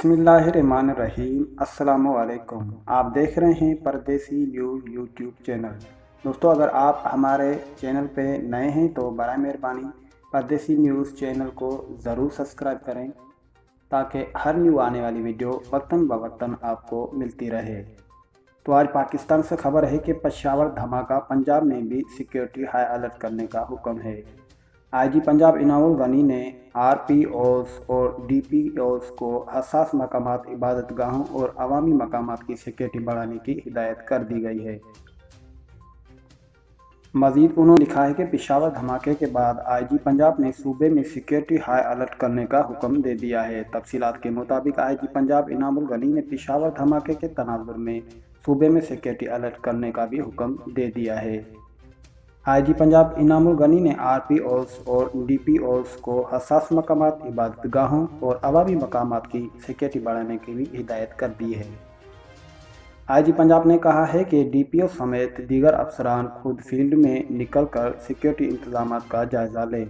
बिस्मिल्लाहिर्रहमानिर्रहीम। अस्सलामु अलैकुम। आप देख रहे हैं परदेसी न्यूज़ यूट्यूब चैनल। दोस्तों, अगर आप हमारे चैनल पे नए हैं तो बराए मेहरबानी परदेसी न्यूज़ चैनल को ज़रूर सब्सक्राइब करें ताकि हर न्यू आने वाली वीडियो वक्तन बवक्तन आपको मिलती रहे। तो आज पाकिस्तान से खबर है कि पेशावर धमाका, पंजाब में भी सिक्योरिटी हाई अलर्ट करने का हुक्म है। आईजी पंजाब इनामुल गनी ने आरपीओस और डीपीओस को हसास मकामात, इबादत गाहों और अवामी मकामात की सिक्योरिटी बढ़ाने की हिदायत कर दी गई है। मजीद उन्होंने लिखा है कि पेशावर धमाके के बाद आईजी पंजाब ने सूबे में सिक्योरिटी हाई अलर्ट करने का हुक्म दे दिया है। तफसीलात के मुताबिक आईजी पंजाब इनामुल गनी ने पेशावर धमाके के तनाजुर में सूबे में सिक्योरिटी अलर्ट करने का भी हुक्म दे दिया है। आईजी पंजाब इनामुल गनी ने आरपीओस और डीपीओस को हसास मकामात, इबादत गाहों और अवामी मकामात की सिक्योरिटी बढ़ाने की भी हिदायत कर दी है। आईजी पंजाब ने कहा है कि डीपीओ समेत दीगर अफसरान खुद फील्ड में निकल कर सिक्योरिटी इंतजाम का जायजा लें।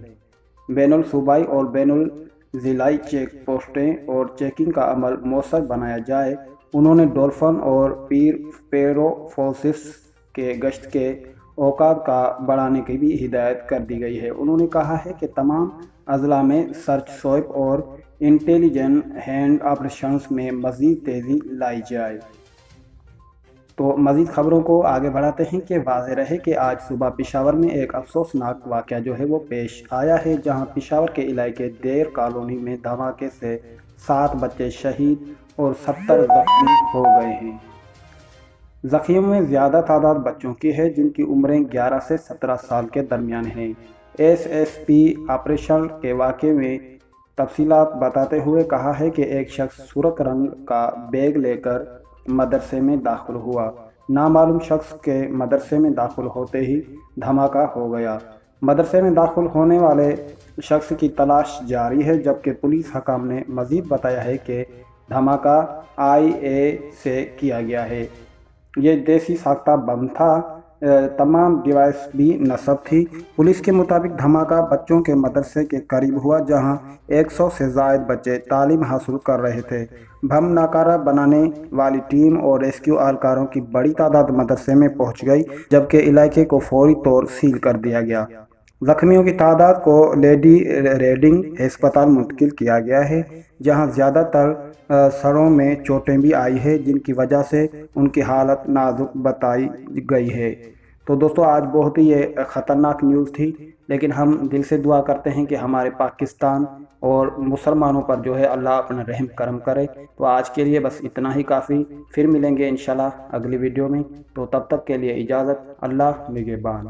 बैनुल सूबाई और बैनुल ज़िलाई चेक पोस्टें और चेकिंग का अमल मौसर बनाया जाए। उन्होंने डॉल्फिन और पीर पेरो फोर्सेस के गश्त के औकात का बढ़ाने की भी हिदायत कर दी गई है। उन्होंने कहा है कि तमाम अजला में सर्च स्वैप और इंटेलिजेंट हैंड ऑपरेशंस में मज़ीद तेज़ी लाई जाए। तो मज़ीद खबरों को आगे बढ़ाते हैं कि वाज़ेह रहे कि आज सुबह पेशावर में एक अफसोसनाक वाक़या जो है वो पेश आया है, जहां पेशावर के इलाके देर कॉलोनी में धमाके से 7 बच्चे शहीद और 70 जख्मी हो गए हैं। ज़ख्मियों में ज़्यादा तादाद बच्चों की है, जिनकी उम्रें 11 से 17 साल के दरमियान हैं। एसएसपी ऑपरेशन के वाक़े में तफसीलात बताते हुए कहा है कि एक शख्स सुर्ख रंग का बैग लेकर मदरसे में दाखिल हुआ। नामालूम शख्स के मदरसे में दाखिल होते ही धमाका हो गया। मदरसे में दाखिल होने वाले शख्स की तलाश जारी है, जबकि पुलिस हकाम ने मज़ीद बताया है कि धमाका IA से किया गया है। ये देसी साख्ता बम था। तमाम डिवाइस भी नस्ब थी। पुलिस के मुताबिक धमाका बच्चों के मदरसे के करीब हुआ, जहां 100 से ज़ायद बच्चे तालीम हासिल कर रहे थे। बम नाकारा बनाने वाली टीम और रेस्क्यू एहलकारों की बड़ी तादाद मदरसे में पहुंच गई, जबकि इलाके को फौरी तौर सील कर दिया गया। ज़ख्मियों की तादाद को लेडी रेडिंग अस्पताल मुंतकिल किया गया है, जहां ज़्यादातर सरों में चोटें भी आई है, जिनकी वजह से उनकी हालत नाजुक बताई गई है। तो दोस्तों, आज बहुत ही ये ख़तरनाक न्यूज़ थी, लेकिन हम दिल से दुआ करते हैं कि हमारे पाकिस्तान और मुसलमानों पर जो है अल्लाह अपना रहम करम करे। तो आज के लिए बस इतना ही काफ़ी। फिर मिलेंगे इंशाल्लाह अगली वीडियो में। तो तब तक के लिए इजाज़त। अल्लाह निगहबान।